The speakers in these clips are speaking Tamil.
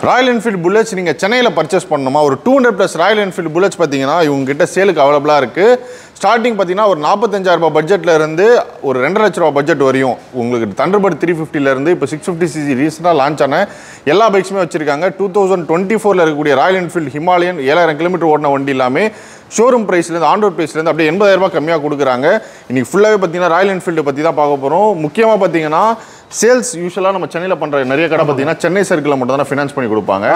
ராயல் என்ஃபீல்டு புல்லட்ஸ் நீங்கள் சென்னையில் பர்ச்சேஸ் பண்ணணுமா ஒரு 200+ ராயல் என்ஃபீல்டு புல்லட்ஸ் பார்த்தீங்கன்னா இவங்ககிட்ட சேலுக்கு அவைலபிளாக இருக்குது. ஸ்டார்டிங் பார்த்தீங்கன்னா ஒரு 45,000 பட்ஜெட்டில் இருந்து ஒரு 2.5 லட்ச ரூபா பட்ஜெட் வரையும் உங்களுக்கு தண்டர்பர்ட் 350 இப்போ 650cc ரீசெண்டாக லான்ச் ஆன எல்லா பைக்ஸுமே வச்சிருக்காங்க. 2024 இருக்கக்கூடிய ராயல் என்ஃபீல்டு ஹிமாலயன் 7000 கிலோமீட்டர் ஓடின வண்டி எல்லாமே ஷோரூம் ப்ரைஸ்லேருந்து ஆன்ரோட் ப்ரைஸ்லேருந்து அப்படியே 80,000 ரூபாய் கம்மியாக கொடுக்குறாங்க. இன்றைக்கி ஃபுல்லாகவே பார்த்தீங்கன்னா ராயல் என்ஃபீல்டு பற்றி தான் பார்க்க போகிறோம். முக்கியமாக பார்த்தீங்கன்னா சேல்ஸ் யூஸ்வலாக நம்ம சென்னையில் பண்ணுற நிறைய கடை பார்த்தீங்கன்னா சென்னை சர்க்கிளில் மட்டும் தான் ஃபினான்ஸ் பண்ணி கொடுப்பாங்க.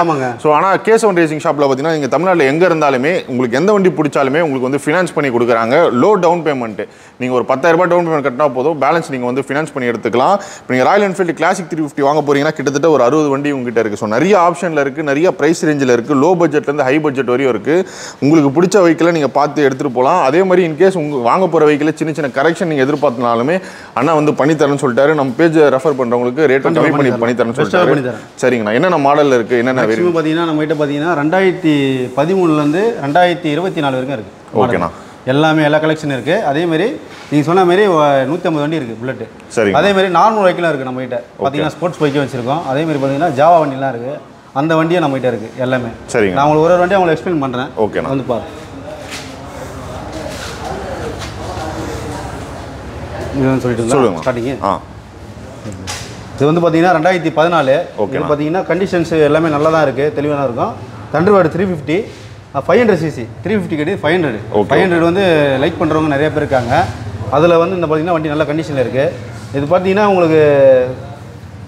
ஸோ ஆனால் கேசவன் ரேசிங் ஷாப்பில் பார்த்தீங்கன்னா நீங்கள் தமிழ்நாட்டில் எங்கே இருந்தாலுமே உங்களுக்கு எந்த வண்டி பிடிச்சாலுமே உங்களுக்கு வந்து ஃபினான்ஸ் பண்ணி கொடுக்குறாங்க. லோ டவுன் பேமெண்ட்டு நீங்கள் ஒரு 10,000 ரூபாய் டவுன் பேமெண்ட் கட்டினா போதும், பேலன்ஸ் நீங்கள் வந்து ஃபினான்ஸ் பண்ணி எடுத்துக்கலாம். இப்போ நீங்கள் ராயல் என்ஃபீல்டு கிளாசிக் 350 வாங்க போகிறீங்கன்னா கிட்டத்தட்ட ஒரு 60 வண்டி உங்ககிட்ட இருக்குது. ஸோ நிறைய ஆப்ஷனில் இருக்குது, நிறைய ப்ரைஸ் ரேஞ்சில் இருக்குது, லோ பட்ஜெட்லேருந்து ஹை பட்ஜெட் வரையும் இருக்குது. உங்களுக்கு பிடிச்ச வெஹிக்கிளை நீங்கள் பார்த்து எடுத்துகிட்டு போகலாம். அதே மாதிரி இன்கேஸ் உங்களுக்கு வாங்க போகிற வெஹிக்கிளில் சின்ன சின்ன கரெக்ஷன் நீங்கள் எதிர்பார்த்தனாலுமே அண்ணா வந்து பண்ணித்தரேன்னு சொல்லிட்டாரு. நம்ம பேஜ் ரெஃபர் பண்ணுறவங்களுக்கு ரேட் கம்மி பண்ணி தரேன்னு சொல்லிட்டாரு. சரிங்கண்ணா, என்னென்ன மாடலில் இருக்குது, என்னென்ன வெஹிக்கிள் பார்த்தீங்கன்னா நம்ம கிட்ட பார்த்தீங்கன்னா 2013 2024 வரைக்கும் இருக்குது. ஓகேண்ணா, எல்லாமே எல்லா கலெக்ஷன் இருக்குது. அதேமாதிரி நீங்கள் சொன்ன மாதிரி 150 வண்டி இருக்குது புல்லட்டு. சரி, அதேமாதிரி நார்மல் வெஹிக்கிளும் இருக்குது நம்ம கிட்ட. பார்த்தீங்கன்னா ஸ்போர்ட்ஸ் பைக்கும் வச்சிருக்கோம். அதேமாதிரி பார்த்தீங்கன்னா ஜாவா வண்டிலாம் இருக்குது, அந்த வண்டியும் நம்ம கிட்ட இருக்குது எல்லாமே. சரிங்க, நான் உங்களுக்கு ஒரு வண்டி அவங்களை எக்ஸ்பிளைன் பண்ணுறேன். ஓகேண்ணா, வந்து பாரு. இதுன்னு சொல்லிட்டு சொல்லுங்க ஸ்டார்டிங்கு. இது வந்து பார்த்தீங்கன்னா 2014. இது பார்த்தீங்கன்னா கண்டிஷன்ஸ் எல்லாமே நல்லா தான் இருக்குது, தெளிவாக தான் இருக்கும். தண்டர்பர்ட் 350 500cc 350 கிடையாது 500 வந்து லைக் பண்ணுறவங்க நிறைய பேர் இருக்காங்க. அதில் வந்து இந்த பார்த்தீங்கன்னா வண்டி நல்ல கண்டிஷனில் இருக்குது. இது பார்த்தீங்கன்னா உங்களுக்கு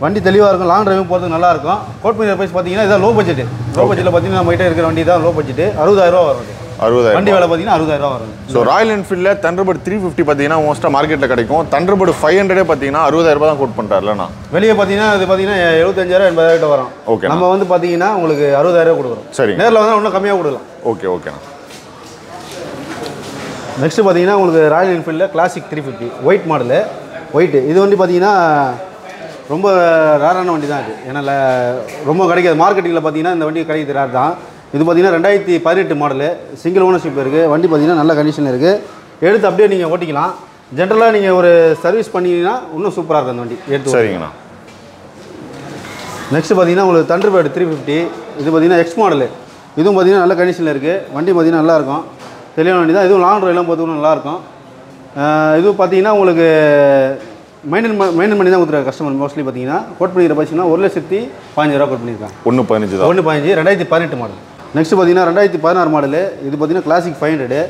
வண்டி தெளிவாக இருக்கும், லாங் டிரைவும் போகிறதுக்கு நல்லாயிருக்கும். கோட் பண்ணி ப்ரைஸ் பார்த்தீங்கன்னா இதான் லோ பட்ஜெட். லோ பட்ஜெட்டில் பார்த்தீங்கன்னா நம்ம கிட்ட இருக்கிற வண்டி தான் லோ பட்ஜெட். 60,000 ரூபா வரும். 60,000 வண்டி வேலை பார்த்தீங்கன்னா 60,000 ரூபா வரும். ஸோ ராயல் என்ஃபீல்டில் தண்டர்பர்ட் 350 பார்த்தீங்கன்னா மோஸ்ட்டாக மார்க்கெட்டில் கிடைக்கும். தண்டர்பர்ட் 500 பார்த்தீங்கன்னா 60,000 ரூபா தான் கோட் பண்ணுறாருலண்ணா. வெளியே பார்த்தீங்கன்னா இது பார்த்தீங்கன்னா 75,000 80,000 வரும். ஓகே, நம்ம வந்து பார்த்தீங்கன்னா உங்களுக்கு 60,000 கொடுக்குறோம். சரி, நேரில் வந்து இன்னும் கம்மியாக கொடுக்கலாம். ஓகேண்ணா. நெக்ஸ்ட் பார்த்தீங்கன்னா உங்களுக்கு ராயல் என்ஃபீல்டில் கிளாசிக் 350 ஒயிட் மாடலு. ஒயிட்டு இது வந்து பார்த்தீங்கன்னா ரொம்ப ரேரான வண்டி தான். இது ஏன்னா ரொம்ப கிடைக்காது மார்க்கெட்டிங்கில். பார்த்தீங்கன்னா இந்த வண்டி கிடைக்கிறது ரேர் தான். இது பார்த்தீங்கன்னா 2018 மாடலு, சிங்கிள் ஓனர்ஷிப் இருக்குது. வண்டி பார்த்தீங்கன்னா நல்ல கண்டிஷனில் இருக்குது. எடுத்து அப்படியே நீங்கள் ஓட்டிக்கலாம். ஜென்ரலாக நீங்கள் ஒரு சர்வீஸ் பண்ணிங்கன்னா இன்னும் சூப்பராக இருக்கும் அந்த வண்டி எடுத்து. சரிங்கண்ணா. நெக்ஸ்ட் பார்த்தீங்கன்னா உங்களுக்கு தண்டர்பர்ட் 350. இது பார்த்தீங்கன்னா எக்ஸ் மாடலு. இதுவும் பார்த்தீங்கன்னா நல்ல கண்டிஷனில் இருக்குது. வண்டி பார்த்தீங்கன்னா நல்லாயிருக்கும், தெளிவான வண்டி தான். இதுவும் லாங் ட்ரைவ்லாம் போகிறதுக்கும் நல்லாயிருக்கும். இதுவும் பார்த்தீங்கன்னா உங்களுக்கு மெயின்டைன் பண்ணி தான் கொடுத்துருக்காங்க கஸ்டமர். மோஸ்ட்லி பார்த்தீங்கன்னா கோட் பண்ணிக்கிற பைக்ஸ்னா 1,15,000 கோட் பண்ணியிருக்காங்க. 1,15 2018 மாடல். நெக்ஸ்ட் பார்த்தீங்கன்னா 2016 மாடலு. இது பார்த்தீங்கன்னா கிளாசிக் 500.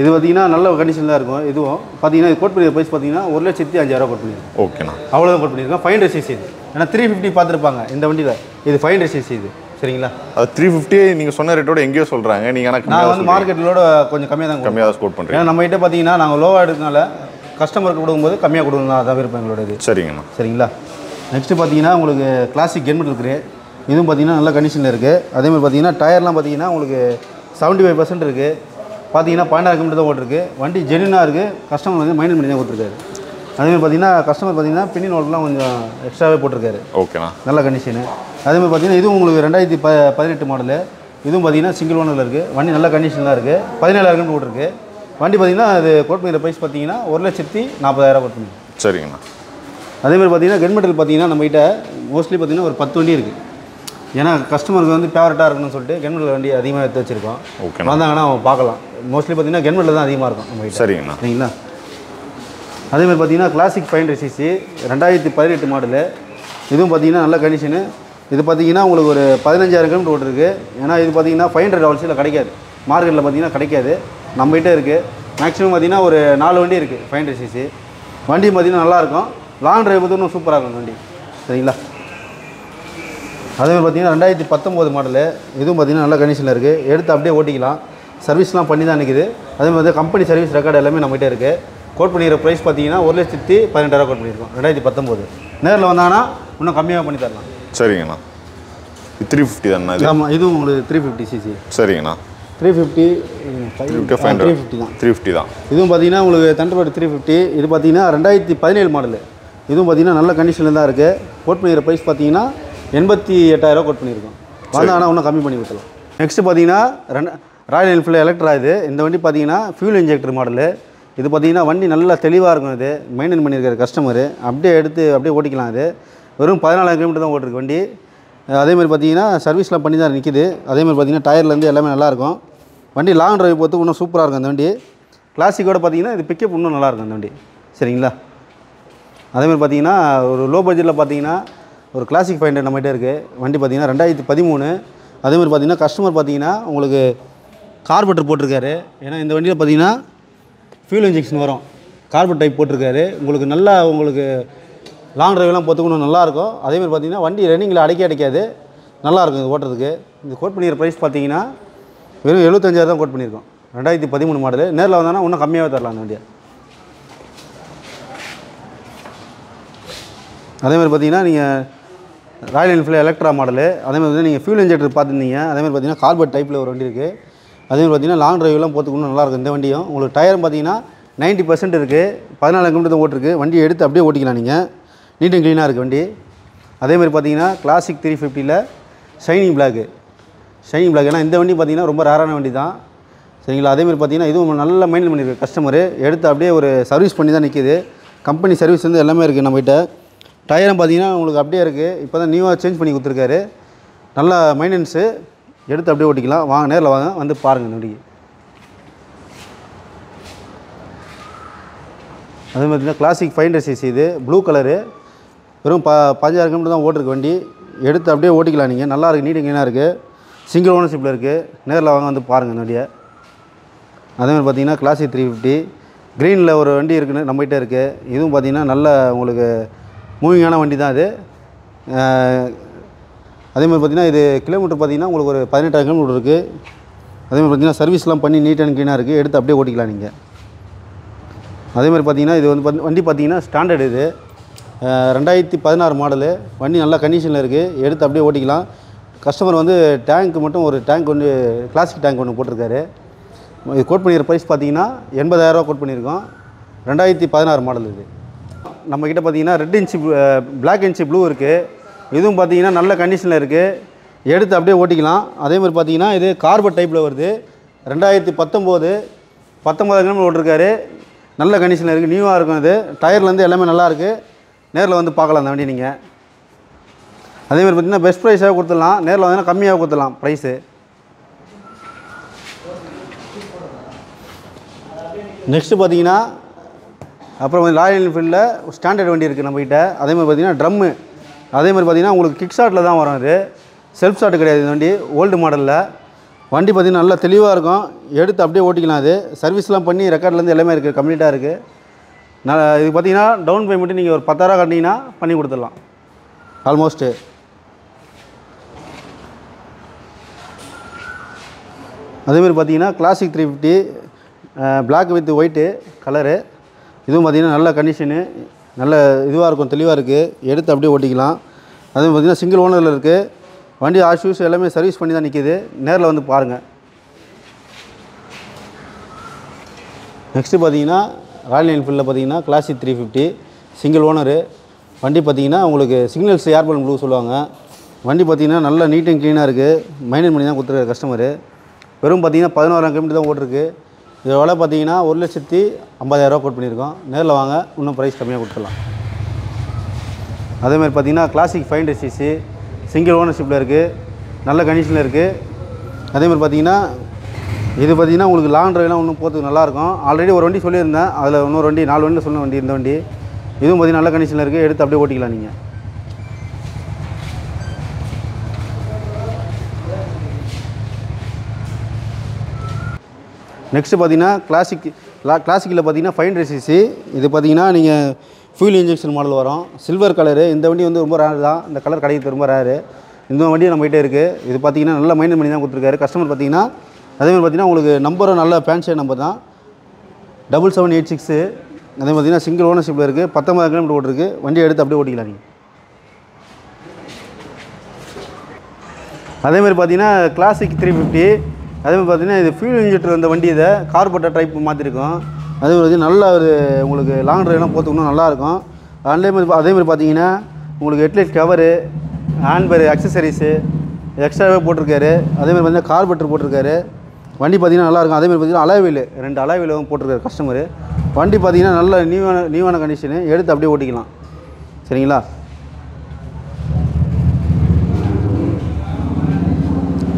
இது பார்த்தீங்கன்னா நல்ல கண்டிஷனில் தான் இருக்கும். இதுவும் பார்த்தீங்கன்னா இது கோட் பண்ணிக்கிற ப்ரைஸ் பார்த்தீங்கன்னா 1,05,000 கோட் பண்ணியிருக்கோம். ஓகேண்ணா, அவ்வளோதான் கோட் பண்ணியிருக்கோம். 500cc இது. ஏன்னா 350 பார்த்துருப்பாங்க இந்த வண்டியில். இது 500cc இது. சரிங்களா, அது 350 நீங்கள் சொன்ன ரேட்டோட எங்கேயோ சொல்கிறாங்க. நீங்கள் எனக்கு நான் வந்து மார்க்கெட்டோட கொஞ்சம் கம்மியாக தான் கோட் பண்ணுறேன். ஏன்னா நம்ம கிட்ட பார்த்தீங்கன்னா நாங்கள் லோவாக எடுக்கனால கஸ்டமருக்கு கொடுக்கும்போது கம்மியாக கொடுக்கணும் தான் விருப்பம் எங்களோட இது. சரிங்கண்ணா. சரிங்களா. நெக்ஸ்ட்டு பார்த்தீங்கன்னா உங்களுக்கு கிளாசிக் கென்மெண்ட் இருக்குது. இதுவும் பார்த்தீங்கன்னா நல்ல கண்டிஷனில் இருக்குது. அதேமாதிரி பார்த்தீங்கன்னா டயர்லாம் பார்த்தீங்கன்னா உங்களுக்கு 75% இருக்குது. பார்த்தீங்கன்னா 12,000 கிலோமீட்டர் தான் ஓட்டிருக்கு. வண்டி ஜென்யூனாக இருக்குது. கஸ்டமர் வந்து மெயின்டைன் பண்ணி தான் கொடுத்துருக்காரு. அதேமாதிரி பார்த்தீங்கன்னா கஸ்டமர் பார்த்தீங்கன்னா பின்னின் ஓட்டெலாம் கொஞ்சம் எக்ஸ்ட்ராவே போட்டிருக்காரு. ஓகேண்ணா, நல்ல கண்டிஷனு. அதேமாதிரி பார்த்தீங்கன்னா இதுவும் உங்களுக்கு 2018 மாடலு. இதுவும் பார்த்தீங்கன்னா சிங்கிள் ஓனரில் இருக்குது. வண்டி நல்ல கண்டிஷனில் இருக்குது. 17,000 கிலோமீட்டர் ஓட்டிருக்கு. வண்டி பார்த்தீங்கன்னா அது கோட் பண்ணிக்கிற ப்ரைஸ் பார்த்தீங்கன்னா 1,40,000 கோட் பண்ணி. சரிங்கண்ணா. அதேமாதிரி பார்த்தீங்கன்னா கென்மெண்டல் பார்த்தீங்கன்னா நம்மகிட்ட மோஸ்ட்லி பார்த்தீங்கன்னா ஒரு 10 வண்டி இருக்குது. ஏன்னா கஸ்டமருக்கு வந்து ஃபேவரட்டாக இருக்கணும்னு சொல்லிட்டு கென்மெண்டல் வண்டி அதிகமாக எடுத்து வச்சுருக்கோம். ஓகே, வந்தாங்கன்னா அவங்க பார்க்கலாம். மோஸ்ட்லி பார்த்தீங்கன்னா கென்மெண்டல் தான் அதிகமாக இருக்கும் நம்மகிட்ட. சரிங்கண்ணா. சரிங்களா. அதேமாதிரி பார்த்தீங்கன்னா கிளாசிக் 500cc 2018 மாடலு. இதுவும் பார்த்தீங்கன்னா நல்ல கண்டிஷனு. இது பார்த்தீங்கன்னா உங்களுக்கு ஒரு 15,000 கிலோமீட்டர் ஓட்டிருக்கு. ஏன்னா இது பார்த்தீங்கன்னா 500 ஹவர்ஸில் கிடைக்காது, மார்க்கெட்டில் பார்த்தீங்கன்னா கிடைக்காது. நம்மகிட்ட இருக்குது. மேக்ஸிமம் பார்த்தீங்கன்னா ஒரு 4 வண்டி இருக்குது 500cc. வண்டி பார்த்தீங்கன்னா நல்லாயிருக்கும். லாங் டிரைவ் பார்த்து இன்னும் சூப்பராக இருக்கும் வண்டி. சரிங்களா. அதேமாதிரி பார்த்தீங்கன்னா 2019 மாடலு. இதுவும் பார்த்தீங்கன்னா நல்ல கண்டிஷனில் இருக்குது. எடுத்து அப்படியே ஓட்டிக்கலாம். சர்வீஸ்லாம் பண்ணி தான் நிற்குது. அதேமாதிரி கம்பெனி சர்வீஸ் ரெக்கார்டு எல்லாமே நம்மகிட்ட இருக்குது. கோட் பண்ணிக்கிற ப்ரைஸ் பார்த்தீங்கன்னா 1,18,000 கோட் பண்ணியிருக்கோம் 2019. நேரில் வந்தாங்கன்னா இன்னும் கம்மியாக பண்ணி தரலாம். சரிங்கண்ணா. 350 தானே? ஆமாம், இதுவும் உங்களுக்கு 350cc. சரிங்கண்ணா. 350 தான். 350 தான். இதுவும் பார்த்தீங்கன்னா உங்களுக்கு தண்டர்பர்ட் 350. இது பார்த்தீங்கன்னா 2017 மாடலு. இதுவும் பார்த்தீங்கன்னா நல்ல கண்டிஷனில் தான் இருக்குது. கோட் பண்ணிக்கிற ப்ரைஸ் பார்த்தீங்கன்னா 88,000 கோட் பண்ணியிருக்கோம். வந்தாங்கன்னா இன்னும் கம்மி பண்ணி கொடுக்கலாம். நெக்ஸ்ட்டு பார்த்தீங்கன்னா ராயல் என்ஃபீல்டு எலக்ட்ரா. இது இந்த வண்டி பார்த்தீங்கன்னா ஃபியூல் இன்ஜெக்டர் மாடலு. இது பார்த்தீங்கன்னா வண்டி நல்லா தெளிவாக இருக்கும். இது மெயின்டைன் பண்ணியிருக்கிற கஸ்டமரு அப்படியே எடுத்து அப்படியே ஓட்டிக்கலாம். இது வெறும் 14,000 கிலோமீட்டர் தான் ஓட்டிருக்கு வண்டி. அதேமாதிரி பார்த்தீங்கன்னா சர்வீஸ்லாம் பண்ணி தான் நிற்கிது. அதேமாதிரி பார்த்தீங்கன்னா டயர்லேருந்து எல்லாமே நல்லாயிருக்கும். வண்டி லாங் ட்ரைவ் பொறுத்து இன்னும் சூப்பராக இருக்கும் அந்த வண்டி. கிளாசிக்கோட பார்த்தீங்கன்னா இது பிக்கப் இன்னும் நல்லாயிருக்கும் அந்த வண்டி. சரிங்களா? அதேமாதிரி பார்த்தீங்கன்னா ஒரு லோ பட்ஜெட்டில் பார்த்தீங்கன்னா ஒரு கிளாசிக் 500 நம்மகிட்ட இருக்குது. வண்டி பார்த்தீங்கன்னா 2013. அதேமாதிரி பார்த்தீங்கன்னா கஸ்டமர் பார்த்தீங்கன்னா உங்களுக்கு கார்பெட்டர் போட்டிருக்காரு. ஏன்னா இந்த வண்டியில் பார்த்தீங்கன்னா ஃபியூல் இன்ஜெக்ஷன் வரும், கார்பெட் டைப் போட்டிருக்காரு. உங்களுக்கு நல்லா உங்களுக்கு லாங் ட்ரைவ்லாம் போகிறதுக்கு நல்லாயிருக்கும். அதேமாதிரி பார்த்தீங்கன்னா வண்டி ரன்னிங்கில் அடைக்காது, நல்லாயிருக்கும் இது ஓட்டுறதுக்கு. இது கோட் பண்ணிக்கிற ப்ரைஸ் பார்த்தீங்கன்னா வெறும் 75,000 தான் கோட் பண்ணியிருக்கோம். 2013 மாடலு. நேரில் வந்தாங்கன்னா இன்னும் கம்மியாகவே தரலாம் அந்த வண்டியை. அதேமாதிரி பார்த்தீங்கன்னா நீங்கள் ராயல் என்ஃபீல்டு எலக்ட்ரா மாடலு. அதேமாதிரி வந்து நீங்கள் ஃபியூல் இன்ஜெக்டர் பார்த்துருந்தீங்க. அதேமாதிரி பார்த்தீங்கன்னா கார்பெட் டைப்பில் ஒரு வண்டி இருக்குது. அதேமாதிரி பார்த்தீங்கன்னா லாங் ட்ரைவ்லாம் போகிறதுக்கு நல்லாயிருக்கும் இந்த வண்டியும். உங்களுக்கு டயரும் பார்த்தீங்கன்னா 90% இருக்குது. 14 கிலோமீட்டர் தான் ஓட்டிருக்கு. வண்டியை எடுத்து அப்படியே ஓட்டிக்கலாம் நீங்கள். நீட் அண்ட் க்ளீனாக இருக்குது வண்டி. அதேமாதிரி பார்த்தீங்கன்னா கிளாசிக் 350ல் ஷைனிங் பிளாக். ஏன்னா இந்த வண்டி பார்த்தீங்கன்னா ரொம்ப ரேரான வண்டி தான். சரிங்களா? அதேமாதிரி பார்த்தீங்கன்னா இதுவும் நல்லா மெயின்டைன் பண்ணியிருக்கு கஸ்டமரு. எடுத்து அப்படியே ஒரு சர்வீஸ் பண்ணி தான் நிற்கிது. கம்பெனி சர்வீஸ் வந்து எல்லாமே இருக்குது நம்மகிட்ட. டயரும் பார்த்தீங்கன்னா உங்களுக்கு அப்படியே இருக்குது. இப்போ தான் நியூவாக சேஞ்ச் பண்ணி கொடுத்துருக்காரு. நல்லா மெயின்டெனன்ஸு. எடுத்து அப்படியே ஓட்டிக்கலாம். வாங்க, நேரில் வாங்க, வந்து பாருங்கள் இந்த வண்டிக்கு. அதே பார்த்தீங்கன்னா கிளாசிக் 500cc இது ப்ளூ கலரு. வெறும் 15,000 கிலோமீட்டர் தான் ஓட்டிருக்கு வண்டி. எடுத்து அப்படியே ஓட்டிக்கலாம் நீங்கள். நல்லா இருக்குது, நீட் அண்ட் க்ளீனாக இருக்குது. சிங்கிள் ஓனர்ஷிப்பில் இருக்குது. நேரில் வாங்க, வந்து பாருங்கள் இந்த வண்டியை. அதேமாதிரி பார்த்தீங்கன்னா கிளாசிக் 350 க்ரீனில் ஒரு வண்டி இருக்குன்னு நம்மகிட்ட இருக்குது. இதுவும் பார்த்தீங்கன்னா நல்ல உங்களுக்கு மூவிங்கான வண்டி தான் இது. அதேமாதிரி பார்த்தீங்கன்னா இது கிலோமீட்டர் பார்த்தீங்கன்னா உங்களுக்கு ஒரு 18,000 கிலோமீட்டர் இருக்குது. அதேமாதிரி பார்த்தீங்கன்னா சர்வீஸ்லாம் பண்ணி நீட் அண்ட் க்ளீனாக இருக்குது. எடுத்து அப்படியே ஓட்டிக்கலாம் நீங்கள். அதேமாதிரி பார்த்தீங்கன்னா இது வந்து வண்டி பார்த்தீங்கன்னா ஸ்டாண்டர்டு. இது 2016 மாடலு. வண்டி நல்லா கண்டிஷனில் இருக்குது. எடுத்து அப்படியே ஓட்டிக்கலாம். கஸ்டமர் வந்து டேங்க் மட்டும் ஒரு டேங்க் ஒன்று கிளாசிக் டேங்க் ஒன்று போட்டிருக்காரு. இது கோட் பண்ணிக்கிற ப்ரைஸ் பார்த்தீங்கன்னா 80,000 கோட் பண்ணியிருக்கோம். 2016 மாடல் இது. நம்மக்கிட்ட பார்த்தீங்கன்னா red inch black inch blue இருக்குது. இதுவும் பார்த்தீங்கன்னா நல்ல கண்டிஷனில் இருக்குது. எடுத்து அப்படியே ஓட்டிக்கலாம். அதேமாதிரி பார்த்தீங்கன்னா இது கார்பெட் டைப்பில் வருது. 2019 கிலோமீட்டர் ஓட்டிருக்காரு. நல்ல கண்டிஷனில் இருக்குது. நியூவாக இருக்கும். இது டயர்லேருந்து எல்லாமே நல்லாயிருக்கு. நேரில் வந்து பார்க்கலாம் அந்த வண்டி நீங்கள். அதேமாதிரி பார்த்தீங்கன்னா பெஸ்ட் ப்ரைஸாக கொடுத்துடலாம். நேரில் வந்தீங்கன்னா கம்மியாக கொடுத்துடலாம் ப்ரைஸு. நெக்ஸ்ட்டு பார்த்தீங்கன்னா அப்புறம் வந்து ராயல் என்ஃபீல்டில் ஸ்டாண்டர்ட் வண்டி இருக்குது நம்மகிட்ட. அதேமாதிரி பார்த்தீங்கன்னா ட்ரம்மு. அதேமாதிரி பார்த்தீங்கன்னா உங்களுக்கு கிக் ஸ்டார்ட்டில் தான் வரும். இது செல்ஃப் ஸ்டார்ட் கிடையாது இந்த வண்டி. ஓல்டு மாடலில் வண்டி பார்த்தீங்கன்னா நல்லா தெளிவாக இருக்கும். எடுத்து அப்படியே ஓட்டிக்கலாம். அது சர்வீஸ்லாம் பண்ணி ரெக்கார்ட்லேருந்து எல்லாமே இருக்குது, கம்ப்ளீட்டாக இருக்குது. நான் இது பார்த்தீங்கன்னா டவுன் பேமெண்ட்டு நீங்கள் ஒரு 10,000 கட்டினீங்கன்னா பண்ணி கொடுத்துடலாம் ஆல்மோஸ்ட்டு. அதேமாதிரி பார்த்தீங்கன்னா classic 350 black with white colour. இதுவும் பார்த்தீங்கன்னா நல்ல கண்டிஷனு, நல்ல இதுவாக இருக்கும், தெளிவாக இருக்குது. எடுத்து அப்படியே ஓட்டிக்கலாம். அதுவும் பார்த்தீங்கன்னா சிங்கிள் ஓனரில் இருக்குது. வண்டி ஆஷ்யூஸ் எல்லாமே சர்வீஸ் பண்ணி தான் நிற்கிது. நேரில் வந்து பாருங்கள். நெக்ஸ்ட்டு பார்த்தீங்கன்னா ராயல் என்ஃபீல்டில் பார்த்தீங்கன்னா கிளாசிக் 350 சிங்கிள் ஓனரு. வண்டி பார்த்தீங்கன்னா உங்களுக்கு சிக்னல்ஸ் ஏர்பல் ப்ளூ சொல்லுவாங்க. வண்டி பார்த்தீங்கன்னா நல்லா நீட் அண்ட் க்ளீனாக இருக்குது. மெயின்டைன் பண்ணி தான் கொடுத்துருக்காரு கஸ்டமரு. வெறும் பார்த்தீங்கன்னா 11,000 கிலோமீட்டர் தான் ஓட்டிருக்கு. இது விலை பார்த்தீங்கன்னா 1,50,000 கோட் பண்ணியிருக்கோம். நேரில் வாங்க, இன்னும் ப்ரைஸ் கம்மியாக கொடுத்துடலாம். அதேமாதிரி பார்த்தீங்கன்னா கிளாசிக் 500cc சிங்கிள் ஓனர்ஷிப்பில் இருக்குது. நல்ல கண்டிஷனில் இருக்குது. அதேமாதிரி பார்த்தீங்கன்னா இது பார்த்தீங்கன்னா உங்களுக்கு லாங் ட்ரைவ்லாம் இன்னும் போகிறதுக்கு நல்லாயிருக்கும். ஆல்ரெடி ஒரு வண்டி சொல்லியிருந்தேன். அதில் இன்னொரு வண்டி 4 வண்டி சொன்ன வண்டி இந்த வண்டி. இதுவும் பார்த்தீங்கன்னா நல்ல கண்டிஷனில் இருக்குது. எடுத்து அப்படியே ஓட்டிக்கலாம் நீங்கள். நெக்ஸ்ட்டு பார்த்தீங்கன்னா கிளாசிக்கில் பார்த்தீங்கன்னா 500cc. இது பார்த்தீங்கன்னா நீங்கள் ஃபியூல் இன்ஜெக்ஷன் மாடல் வரும். Silver colour. இந்த வண்டி வந்து ரொம்ப ரேர் தான். இந்த கலர் கிடைக்கிறது ரொம்ப ரேரு. இந்த வண்டி நம்மகிட்ட இருக்குது. இது பார்த்தீங்கன்னா நல்லா மெயின்டைன் பண்ணி தான் கொடுத்துருக்காரு கஸ்டமர். பார்த்தீங்கன்னா அதேமாதிரி பார்த்தீங்கன்னா உங்களுக்கு நம்பரும் நல்ல பேன்ஷே நம்பர் தான் 7786. அதே பார்த்தீங்கன்னா சிங்கிள் ஓனர்ஷிப்பில் இருக்குது. 19,000 கிலோமீட்டர் ஓட்டிருக்கு. வண்டியை எடுத்து அப்படியே ஓட்டிக்கலாம் நீங்கள். அதேமாதிரி பார்த்தீங்கன்னா கிளாசிக் 350. அதேமாதிரி பார்த்தீங்கன்னா இது ஃபியூல் இன்ஜெக்டர் வந்த வண்டி. இதை கார்பெட்டர் டைப் மாற்றிருக்கோம். அதேமாதிரி நல்ல ஒரு உங்களுக்கு லாங் ட்ரைவ்லாம் போகிறதுக்கு நல்லாயிருக்கும். அதேமாதிரி பார்த்தீங்கன்னா உங்களுக்கு ஹெட்லைட் கவரு, ஹேண்ட்பேர் அக்சசரிஸு எக்ஸ்ட்ராவே போட்டிருக்காரு. அதேமாதிரி பார்த்தீங்கன்னா கார்பெட்டர் போட்டிருக்காரு. வண்டி பார்த்தீங்கன்னா நல்லாயிருக்கும். அதேமாதிரி பார்த்தீங்கன்னா அலாய்வீல் 2 அலாய்வீலும் போட்டிருக்காரு கஸ்டமரு. வண்டி பார்த்தீங்கன்னா நல்ல நியூவான கண்டிஷனு. எடுத்து அப்படியே ஓட்டிக்கலாம். சரிங்களா?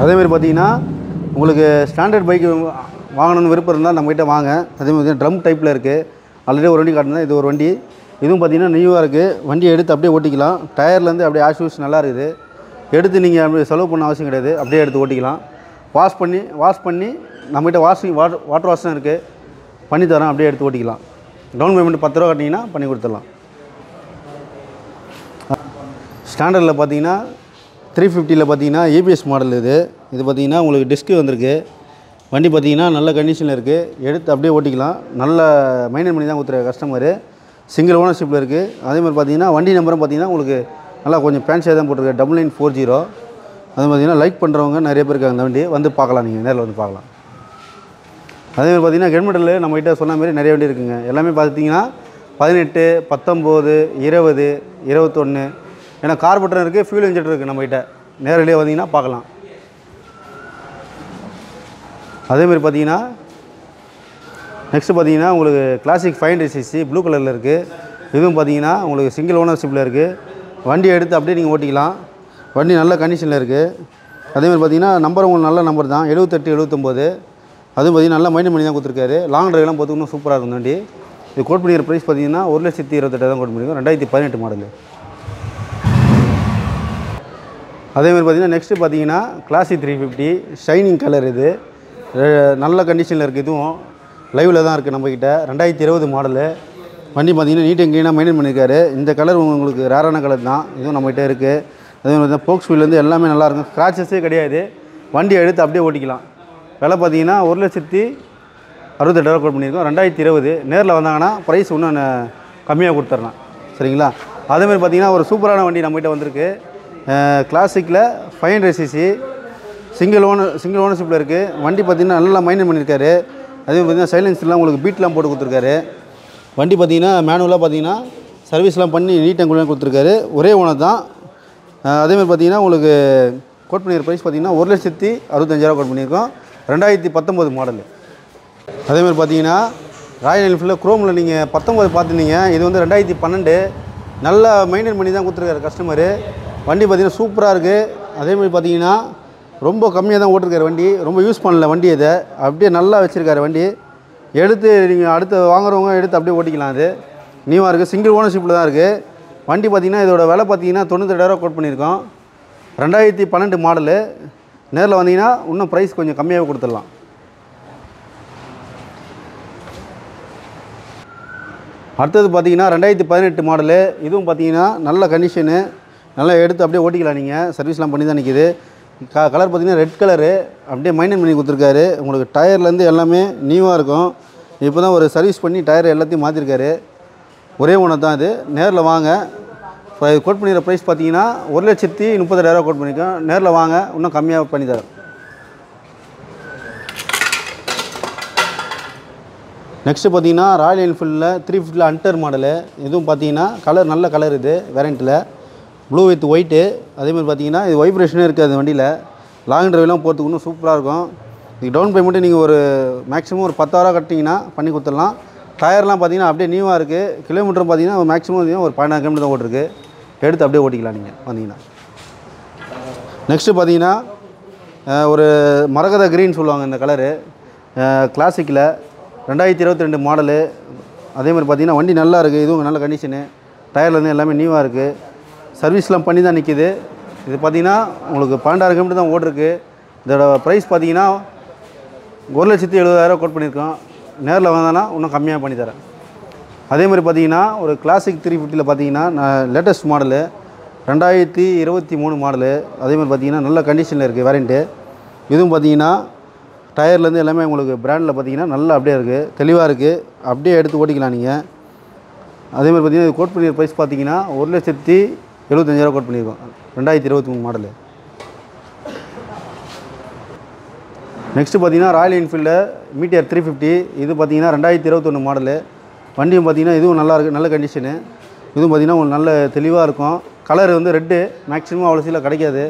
அதேமாதிரி பார்த்தீங்கன்னா உங்களுக்கு ஸ்டாண்டர்ட் பைக் வாங்கணும்னு விருப்பம் இருந்தால் நம்மகிட்ட வாங்க. அதேமாதிரி ட்ரம் டைப்பில் இருக்குது. ஆல்ரெடி ஒரு வண்டி காட்டினேன், இது ஒரு வண்டி. இதுவும் பார்த்தீங்கன்னா நியூவாக இருக்குது. வண்டியை எடுத்து அப்படியே ஓட்டிக்கலாம். டயர்லேருந்து அப்படியே ஆஷ் நல்லா இருக்குது. எடுத்து நீங்கள் அப்படி செலவு பண்ண அவசியம் கிடையாது, அப்படியே எடுத்து ஓட்டிக்கலாம். வாஷ் பண்ணி நம்மகிட்ட வாட்டர் வாஷும் இருக்குது, பண்ணி தரோம். அப்படியே எடுத்து ஓட்டிக்கலாம். டவுன் பேமெண்ட் 10 ரூபா கட்டிங்கன்னா பண்ணி கொடுத்துடலாம். ஸ்டாண்டர்டில் பார்த்தீங்கன்னா 350ல் பார்த்தீங்கன்னா ஏபிஎஸ் மாடல் இது பார்த்தீங்கன்னா உங்களுக்கு டிஸ்க்கு வந்திருக்கு. வண்டி பார்த்தீங்கன்னா நல்ல கண்டிஷனில் இருக்குது. எடுத்து அப்படியே ஓட்டிக்கலாம். நல்ல மெயின்டைன் பண்ணி தான் கொடுத்துரு கஸ்டமரு. சிங்கிள் ஓனர்ஷிப்பில் இருக்குது. அதேமாதிரி பார்த்தீங்கன்னா வண்டி நம்பரும் பார்த்தீங்கன்னா உங்களுக்கு நல்லா கொஞ்சம் ஃபேன்சியாக தான் போட்டிருக்கு, 9940. அது பார்த்தீங்கன்னா லைக் பண்ணுறவங்க நிறைய பேர் இருக்காங்க. அந்த வண்டி வந்து பார்க்கலாம், நீங்கள் நேரில் வந்து பார்க்கலாம். அதேமாதிரி பார்த்தீங்கன்னா கெட்மெடல் நம்மகிட்ட சொன்ன மாதிரி நிறைய வண்டி இருக்குங்க. எல்லாமே பார்த்தீங்கன்னா 18, 19, 20, 21. ஏன்னா கார்பெட்டர் இருக்குது, ஃபியூல் இன்ஜெக்டர் இருக்குது நம்மகிட்ட. நேரிலே வந்தீங்கன்னா பார்க்கலாம். அதேமாதிரி பார்த்தீங்கன்னா நெக்ஸ்ட்டு பார்த்தீங்கன்னா உங்களுக்கு கிளாசிக் 500cc ப்ளூ கலரில் இருக்குது. இதுவும் பார்த்தீங்கன்னா உங்களுக்கு சிங்கிள் ஓனர்ஷிப்பில் இருக்குது. வண்டியை எடுத்து அப்படியே நீங்கள் ஓட்டிக்கலாம். வண்டி நல்ல கண்டிஷனில் இருக்குது. அதேமாதிரி பார்த்தீங்கன்னா நம்பர் உங்களுக்கு நல்ல நம்பர் தான், 78, 79. அதுவும் பார்த்தீங்கன்னா நல்லா மெயின்டைன் பண்ணி தான் கொடுத்துருக்காரு. லாங் ட்ரைவ்லாம் பார்த்துக்கணும், சூப்பராக இருக்கும் வண்டி. இது கோட் பண்ணிக்கிற ப்ரைஸ் பார்த்தீங்கன்னா 1,28,000 கோட் பண்ணியிருக்கோம். 2018 மாடலு. அதேமாதிரி பார்த்தீங்கன்னா நெக்ஸ்ட்டு பார்த்தீங்கன்னா கிளாசிக் 350 ஷைனிங் கலர். இது நல்ல கண்டிஷனில் இருக்குது. இதுவும் லைவில் தான் இருக்குது நம்மக்கிட்ட. 2020 மாடலு. வண்டி பார்த்தீங்கன்னா நீட் அண்ட் க்ளீனாக மெயின்டைன் பண்ணியிருக்காரு. இந்த கலர் உங்களுக்கு ரேரான கலர் தான். இதுவும் நம்மகிட்ட இருக்குது. அதே மாதிரி தான் போக்ஸ் வீல்லேருந்து எல்லாமே நல்லாயிருக்கும். ஸ்க்ராச்சஸே கிடையாது. வண்டியை எடுத்து அப்படியே ஓட்டிக்கலாம். விலை பார்த்தீங்கன்னா 1,68,000 கோட் பண்ணியிருக்கோம். 2020. நேரில் வந்தாங்கன்னா ப்ரைஸ் இன்னும் கம்மியாக கொடுத்துட்றேன். சரிங்களா? அதேமாதிரி பார்த்தீங்கன்னா ஒரு சூப்பரான வண்டி நம்மகிட்ட வந்திருக்கு. கிளாசிக்கில் 500cc சிங்கிள் ஓனர்ஷிப்பில் இருக்குது. வண்டி பார்த்திங்கன்னா நல்லா மெயின்டைன் பண்ணியிருக்காரு. அதே பார்த்திங்கன்னா சைலன்ஸ்லாம் உங்களுக்கு பீட்லாம் போட்டு கொடுத்துருக்காரு. வண்டி பார்த்திங்கன்னா மேனுவலாக பார்த்திங்கன்னா சர்வீஸ்லாம் பண்ணி நீட் அண்ட் க்ளீனாக கொடுத்துருக்காரு. ஒரே ஓனர் தான். அதேமாதிரி பார்த்திங்கன்னா உங்களுக்கு கோட் பண்ணியிருக்க ப்ரைஸ் பார்த்திங்கன்னா 1,65,000 கோட் பண்ணியிருக்கோம். 2019 மாடலு. அதேமாதிரி பார்த்திங்கன்னா ராயல் என்ஃபீல்டில் குரோமில் நீங்கள் 19 பார்த்துருந்தீங்க. இது வந்து 2012. நல்லா மெயின்டைன் பண்ணி தான் கொடுத்துருக்காரு கஸ்டமரு. வண்டி பார்த்திங்கன்னா சூப்பராக இருக்குது. அதேமாதிரி பார்த்திங்கன்னா ரொம்ப கம்மியாக தான் ஓட்டிருக்காரு வண்டி. ரொம்ப யூஸ் பண்ணல வண்டி. இதை அப்படியே நல்லா வச்சுருக்காரு வண்டி. எடுத்து நீங்கள் அடுத்து வாங்குறவங்க எடுத்து அப்படியே ஓட்டிக்கலாம். அது நியூவாக இருக்குது. சிங்கிள் ஓனர்ஷிப்பில் தான் இருக்குது. வண்டி பார்த்திங்கன்னா இதோட விலை பார்த்திங்கன்னா 98,000 கோட் பண்ணியிருக்கோம். 2012 மாடலு. நேரில் வந்தீங்கன்னா இன்னும் ப்ரைஸ் கொஞ்சம் கம்மியாகவே கொடுத்துடலாம். அடுத்தது பார்த்திங்கன்னா 2018 மாடலு. இதுவும் பார்த்திங்கன்னா நல்ல கண்டிஷனு. நல்லா எடுத்து அப்படியே ஓட்டிக்கலாம். நீங்கள் சர்வீஸ்லாம் பண்ணி தான் நிற்கிது. கலர் பார்த்திங்கன்னா ரெட் கலரு. அப்படியே மெயின்டைன் பண்ணி கொடுத்துருக்காரு. உங்களுக்கு டயர்லேருந்து எல்லாமே நியூவாக இருக்கும். இப்போ தான் ஒரு சர்வீஸ் பண்ணி டயர் எல்லாத்தையும் மாற்றிருக்காரு. ஒரே ஓனர் தான் இது. நேரில் வாங்க. கோட் பண்ணிக்கிற ப்ரைஸ் பார்த்தீங்கன்னா 1,30,000 கோட் பண்ணியிருக்கோம். நேரில் வாங்க, இன்னும் கம்மியாக பண்ணி தரோம். நெக்ஸ்ட்டு பார்த்தீங்கன்னா ராயல் என்ஃபீல்டில் 350 அண்டர் மாடலு. இதுவும் பார்த்தீங்கன்னா கலர் நல்ல கலர். இது வேரண்ட்டில் ப்ளூ வித் ஒயிட்டு. அதேமாதிரி பார்த்தீங்கன்னா இது வைப்ரேஷனே இருக்குது அந்த வண்டியில். லாங் ட்ரைவ்லாம் போகிறதுக்கு இன்னும் சூப்பராக இருக்கும். இதுக்கு டவுன் பேமெண்ட்டு நீங்கள் ஒரு மேக்ஸிமம் ஒரு 10,000 கட்டிங்கன்னா பண்ணி கொடுத்துடலாம். டயர்லாம் பார்த்தீங்கன்னா அப்படியே நியூவாக இருக்குது. கிலோமீட்டர் பார்த்தீங்கன்னா மேக்ஸிமம் ஒரு 12 கிலோமீட்டர் தான் ஓட்டிருக்கு. எடுத்து அப்படியே ஓட்டிக்கலாம் நீங்கள் வந்தீங்கன்னா. நெக்ஸ்ட்டு பார்த்தீங்கன்னா ஒரு மரகத க்ரீன் சொல்லுவாங்க இந்த கலரு. கிளாசிக்கில் 2022 மாடலு. அதேமாதிரி பார்த்தீங்கன்னா வண்டி நல்லா இருக்குது. இதுவும் நல்ல கண்டிஷனு. டயர்லேருந்து எல்லாமே நியூவாக இருக்குது. சர்வீஸ்லாம் பண்ணி தான் நிற்கிது. இது பார்த்தீங்கன்னா உங்களுக்கு 12,000 கிலோமீட்டர் தான் ஓட்டிருக்கு. இதோட ப்ரைஸ் பார்த்தீங்கன்னா 1,70,000 கோட் பண்ணியிருக்கோம். நேரில் வந்தானா இன்னும் கம்மியாக பண்ணி தரேன். அதேமாதிரி பார்த்தீங்கன்னா ஒரு கிளாசிக் 350ல் பார்த்தீங்கன்னா லேட்டஸ்ட் மாடலு 2023 மாடலு. அதேமாதிரி பார்த்தீங்கன்னா நல்ல கண்டிஷனில் இருக்குது வேரண்ட்டு. இதுவும் பார்த்தீங்கன்னா டயர்லேருந்து எல்லாமே உங்களுக்கு பிராண்டில் பார்த்தீங்கன்னா நல்லா அப்படியே இருக்குது, தெளிவாக இருக்குது. அப்படியே எடுத்து ஓட்டிக்கலாம் நீங்கள். அதேமாதிரி பார்த்தீங்கன்னா கோட் பண்ணியிருக்க ப்ரைஸ் பார்த்தீங்கன்னா 1,75,000 கோட் பண்ணியிருக்கோம். 2023 மாடலு. நெக்ஸ்ட்டு பார்த்தீங்கன்னா ராயல் என்ஃபீல்டு மீட்டியர் 350. இது பார்த்தீங்கன்னா 2021 மாடலு. வண்டியும் பார்த்தீங்கன்னா இதுவும் நல்லா இருக்குது, நல்ல கண்டிஷனு. இதுவும் பார்த்தீங்கன்னா உங்களுக்கு நல்ல தெளிவாக இருக்கும். கலர் வந்து ரெட்டு மேக்ஸிமம் அவ்வளோ சீல கிடைக்காது.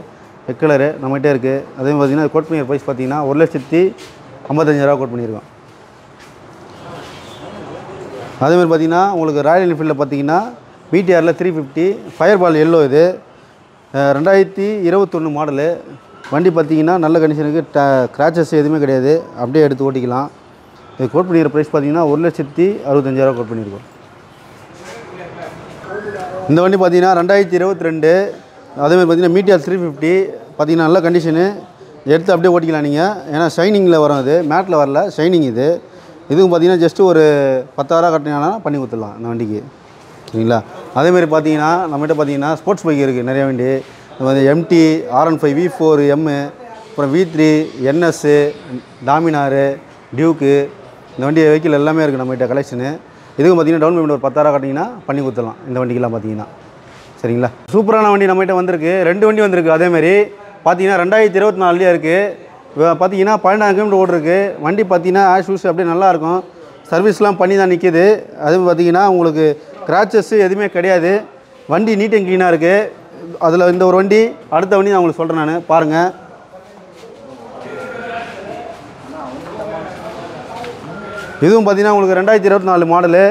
ரெட் கலரு நம்மகிட்டே இருக்குது. அதே மாதிரி பார்த்தீங்கன்னா கோட் பண்ணியிருக்க ப்ரைஸ் பார்த்தீங்கன்னா 1,55,000 கோட் பண்ணியிருக்கோம். அதேமாதிரி பார்த்தீங்கன்னா உங்களுக்கு ராயல் என்ஃபீல்டில் பார்த்தீங்கன்னா மீட்டியாரில் 350 ஃபயர் பால் எல்லோ. இது 2021 மாடலு. வண்டி பார்த்தீங்கன்னா நல்ல கண்டிஷனுக்கு கிராச்சஸ் எதுவுமே கிடையாது, அப்படியே எடுத்து ஓட்டிக்கலாம். இது கோட் பண்ணிக்கிற ப்ரைஸ் பார்த்தீங்கன்னா 1,65,000 கோட் பண்ணியிருக்கோம். இந்த வண்டி பார்த்தீங்கன்னா 2022, அதேமாதிரி பார்த்தீங்கன்னா மீட்டியார் 350 பார்த்தீங்கன்னா நல்ல கண்டிஷனு, எடுத்து அப்படியே ஓட்டிக்கலாம் நீங்கள். ஏன்னா ஷைனிங்கில் வரும், அது மேட்டில் வரல, ஷைனிங் இது. இதுவும் பார்த்தீங்கன்னா ஜஸ்ட்டு ஒரு 10,000 கட்டினா பண்ணி கொடுத்துடலாம் இந்த வண்டிக்கு, சரிங்களா. அதேமாதிரி பார்த்தீங்கன்னா நம்மகிட்ட பார்த்தீங்கன்னா ஸ்போர்ட்ஸ் பைக் இருக்குது நிறைய வண்டி. MT, R15, V4, M, அப்புறம் V3, NS, டாமினாரு, டியூக்கு, இந்த வண்டி வெஹிக்கிள் எல்லாமே இருக்குது நம்மகிட்ட கலெக்ஷனு. இதுவும் பார்த்தீங்கன்னா டவுன் பேமெண்ட் ஒரு 10,000 கட்டிங்கன்னா பண்ணி கொடுத்துடலாம் இந்த வண்டிக்கெல்லாம் பார்த்தீங்கன்னா, சரிங்களா. சூப்பரான வண்டி நம்மகிட்ட வந்திருக்கு, 2 வண்டி வந்திருக்கு. அதேமாதிரி பார்த்தீங்கன்னா 2024 இருக்குது. பார்த்தீங்கன்னா 12,000 கிலோமீட்டர் ஓடிருக்கு வண்டி. பார்த்தீங்கன்னா ஷூஸ் அப்படியே நல்லாயிருக்கும், சர்வீஸ்லாம் பண்ணி தான் நிற்கிது. அதுவும் பார்த்தீங்கன்னா உங்களுக்கு கிராச்சஸ் எதுவுமே கிடையாது, வண்டி நீட் அண்ட் க்ளீனாக இருக்குது. அதில் இந்த ஒரு வண்டி, அடுத்த வண்டி நான் உங்களுக்கு சொல்கிறேன் நான், பாருங்கள். இதுவும் பார்த்தீங்கன்னா உங்களுக்கு 2024 மாடலு.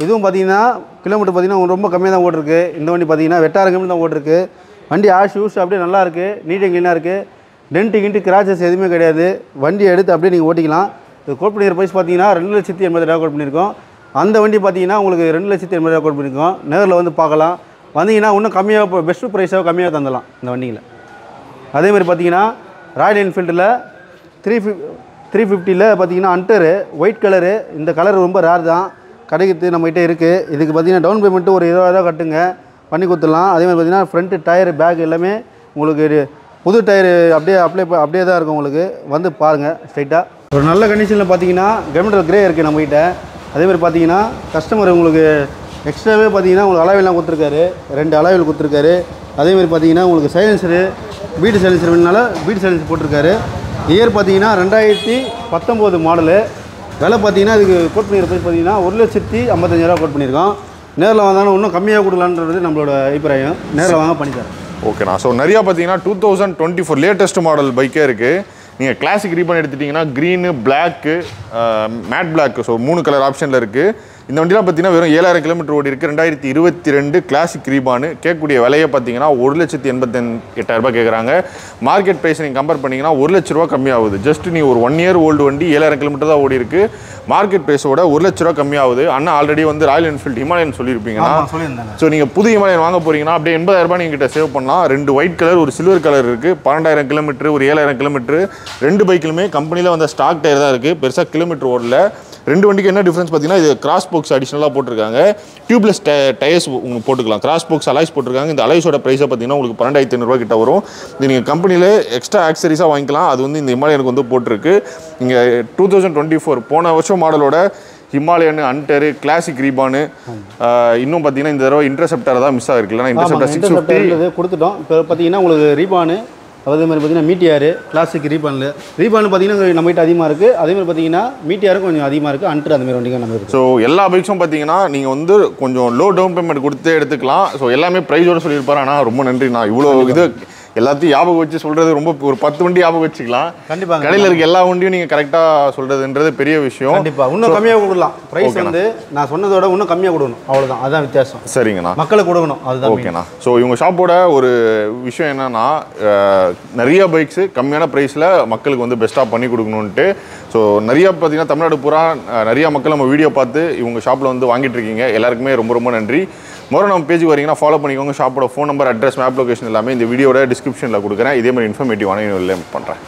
இதுவும் பார்த்தீங்கன்னா கிலோமீட்டர் பார்த்தீங்கன்னா ரொம்ப கம்மியாக தான் ஓட்டிருக்கு. இந்த வண்டி பார்த்தீங்கன்னா 8,000 கிலோமீட்டர் தான் ஓட்டிருக்கு. வண்டி ஷூஸ் அப்படியே நல்லா இருக்குது, நீட் அண்ட் க்ளீனாக இருக்குது, டென்ட்டு கிராச்சஸ் எதுவுமே கிடையாது. வண்டியை எடுத்து அப்படியே நீங்கள் ஓட்டிக்கலாம். இது கோட் பண்ணிக்கிற ப்ரைஸ் பார்த்தீங்கன்னா 2,80,000 கோட் பண்ணியிருக்கோம். அந்த வண்டி பார்த்தீங்கன்னா உங்களுக்கு 2,80,000 கோட் பண்ணியிருக்கோம். நேரில் வந்து பார்க்கலாம், வந்தீங்கன்னா இன்னும் கம்மியாக பெஸ்ட்டு ப்ரைஸாக கம்மியாக தந்தலாம் இந்த வண்டியில். அதேமாதிரி பார்த்தீங்கன்னா ராயல் என்ஃபீல்டில் 350 பார்த்தீங்கன்னா அண்டரு ஒயிட் கலரு. இந்த கலர் ரொம்ப ரேர் தான், கிடைக்கிறது நம்மகிட்ட இருக்குது. இதுக்கு பார்த்தீங்கன்னா டவுன் பேமெண்ட்டு ஒரு 20,000 கட்டுங்க, பண்ணி கொடுத்துடலாம். அதேமாதிரி பார்த்தீங்கன்னா ஃப்ரண்ட்டு டயரு, பேக் எல்லாமே உங்களுக்கு புது டயரு அப்படியே தான் இருக்கும். உங்களுக்கு வந்து பாருங்கள் ஸ்ட்ரைட்டாக. ஒரு நல்ல கண்டிஷனில் பார்த்தீங்கன்னா கிரவுண்டர் கிரே இருக்குது நம்மகிட்ட. அதேமாதிரி பார்த்தீங்கன்னா கஸ்டமர் உங்களுக்கு எக்ஸ்ட்ராவே பார்த்தீங்கன்னா உங்களுக்கு அலாய்வெல்லாம் கொடுத்துருக்காரு, 2 அலாய்வில் கொடுத்துருக்காரு. அதேமாதிரி பார்த்தீங்கன்னா உங்களுக்கு சைலன்சரு, பீட்டு சைலன்சர் வேணுனால பீட்டு சைலன்சர் போட்டிருக்காரு. இயர் பார்த்தீங்கன்னா 2019 மாடலு. விலை பார்த்தீங்கன்னா இதுக்கு கோட் பண்ணிக்கிற ப்ரைஸ் பார்த்தீங்கன்னா 1,55,000 கோட் பண்ணியிருக்கோம். நேரில் வந்தாலும் இன்னும் கம்மியாக கொடுக்கலான்றது நம்மளோட அபிப்பிராயம். நேரில் வாங்க பண்ணித்தரேன். ஓகேண்ணா. ஸோ நிறையா பார்த்தீங்கன்னா 2024 லேட்டஸ்ட் மாடல் பைக்கே இருக்குது. நீங்கள் கிளாசிக் ரீபான் எடுத்துட்டிங்கன்னா green, black, matte black, so 3 colour ஆப்ஷனில் இருக்குது. இந்த வண்டிலாம் பார்த்தீங்கன்னா வெறும் 7,000 கிலோமீட்டர் ஓடி இருக்குது. 2022 கிளாசிக் ரீபானு. கேட்கக்கூடிய விலையை பார்த்தீங்கன்னா 1,88,000 கேட்குறாங்க. மார்க்கெட் ப்ரைஸ் நீங்கள் கம்பேர் பண்ணிங்கன்னா 1,00,000 ரூபா கம்மியாகுது. ஜஸ்ட் நீ ஒரு 1 இயர் ஓல்டு வண்டி 7,000 கிலோமீட்டர் தான் ஓடி இருக்குது. மார்க்கெட் ப்ரைஸோட 1,00,000 ரூபா கம்மியாகுது. அண்ணா ஆல்ரெடி வந்து ராயல் என்ஃபீல்டு ஹிமாலயன் சொல்லியிருப்பீங்கன்னா, ஸோ நீங்கள் புது ஹிமாலயன் வாங்க போகிறீங்கன்னா அப்படியே 80,000 ரூபாய் நீங்கள் கிட்ட சேவ் பண்ணலாம். 2 ஒயிட் கலர், ஒரு சில்வர் கலர் இருக்குது. 12,000 கிலோமீட்டர், ஒரு 7,000 கிலோமீட்டர். 2 பைக்கிலுமே கம்பெனியில் வந்த ஸ்டாக் டயர் தான் இருக்குது, பெருசாக கிலோமீட்டர் ஓடல. 2 வண்டிக்கு என்ன டிஃப்ரென்ஸ் பார்த்தீங்கன்னா, இது கிராஸ் பாக்ஸ் அடிஷனலாக போட்டிருக்காங்க. டியூப்லெஸ் டயர்ஸ் உங்களுக்கு போட்டுக்கலாம். கிராஸ் பாக்ஸ் அலாய்ஸ் போட்டிருக்காங்க. இந்த அலாய்ஸோட ப்ரைஸை பார்த்தீங்கன்னா உங்களுக்கு 12,500 கிட்ட வரும். இது நீங்கள் கம்பெனியில் எக்ஸ்ட்ரா ஆக்சரிஸாக வாங்கிக்கலாம். அது வந்து இந்த ஹிமாலயனுக்கு வந்து போட்டிருக்கு. நீங்கள் 2024 போன வருஷம் மாடலோட ஹிமாலயன், அண்டரு, கிளாசிக் ரீபானு, இன்னும் பார்த்தீங்கன்னா இந்த தடவை இன்டர்செப்டர் தான் மிஸ் ஆகிருக்கு. இல்லைனா இன்டர்செப்டர் 650 கொடுத்துட்டோம். இப்போ பார்த்தீங்கன்னா உங்களுக்கு ரீபானு, அதே மாதிரி பார்த்தீங்கன்னா மீட்டியாரு, கிளாசிக் ரீபானில் பார்த்தீங்கன்னா நம்மகிட்ட அதிகமாக இருக்குது. அதேமாதிரி பார்த்தீங்கன்னா மீட்டியாரும் கொஞ்சம் அதிகமாக இருக்குது. அண்டர் அந்த மாதிரி வண்டிங்க நம்ம இருக்குது. ஸோ எல்லா பைக்ஸும் பார்த்தீங்கன்னா நீங்கள் வந்து கொஞ்சம் லோ டவுன் பேமெண்ட் கொடுத்து எடுத்துக்கலாம். ஸோ எல்லாமே ப்ரைஸோடு சொல்லியிருப்பாரு. ஆனால் ரொம்ப நன்றி. நான் இவ்வளோ இது எல்லாத்தையும் ஞாபகம் வச்சு சொல்கிறது ரொம்ப ஒரு 10 வண்டி ஞாபகம் வச்சுக்கலாம். கண்டிப்பாக கடையில் இருக்க எல்லா வண்டியும் நீங்கள் கரெக்டாக சொல்கிறதுன்றது பெரிய விஷயம். கண்டிப்பாக இன்னும் கம்மியாக கொடுக்கலாம். ப்ரைஸ் வந்து நான் சொன்னதோட இன்னும் கம்மியாக கொடுக்கணும், அவ்வளோதான். அதுதான் வித்தியாசம். சரிங்கண்ணா, மக்களுக்கு கொடுக்கணும், அதுதான். ஓகேண்ணா. ஸோ இவங்க ஷாப்போட ஒரு விஷயம் என்னன்னா, நிறைய பைக்ஸு கம்மியான ப்ரைஸில் மக்களுக்கு வந்து பெஸ்ட்டாக பண்ணி கொடுக்கணுன்ட்டு. ஸோ நிறையா பார்த்தீங்கன்னா தமிழ்நாடு பூரா நிறையா மக்கள் நம்ம வீடியோ பார்த்து இவங்க ஷாப்பில் வந்து வாங்கிட்டு இருக்கீங்க. எல்லாருக்குமே ரொம்ப ரொம்ப நன்றி. நம்ம பேஜுக்கு வரீங்கன்னா ஃபாலோ பண்ணிக்கோங்க. ஷாப்போட phone number, address, map location எல்லாமே இந்த வீடியோட டிஸ்கிரிப்ஷனில் கொடுக்குறேன். இதே மாதிரி இன்ஃபர்மேட்டிவான பண்ணுறேன்.